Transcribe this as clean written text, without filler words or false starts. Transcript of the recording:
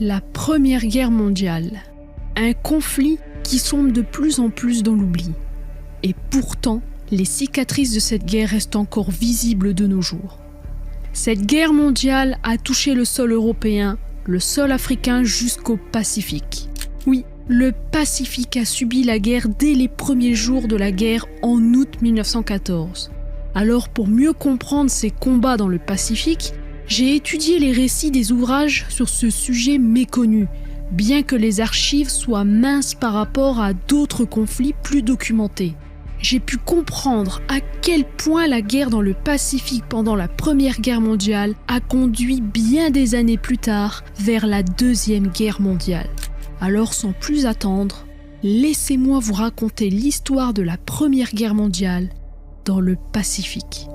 La Première Guerre mondiale, un conflit qui sombre de plus en plus dans l'oubli. Et pourtant, les cicatrices de cette guerre restent encore visibles de nos jours. Cette guerre mondiale a touché le sol européen, le sol africain jusqu'au Pacifique. Oui, le Pacifique a subi la guerre dès les premiers jours de la guerre en août 1914. Alors pour mieux comprendre ces combats dans le Pacifique, j'ai étudié les récits des ouvrages sur ce sujet méconnu, bien que les archives soient minces par rapport à d'autres conflits plus documentés. J'ai pu comprendre à quel point la guerre dans le Pacifique pendant la Première Guerre mondiale a conduit bien des années plus tard vers la Deuxième Guerre mondiale. Alors sans plus attendre, laissez-moi vous raconter l'histoire de la Première Guerre mondiale dans le Pacifique.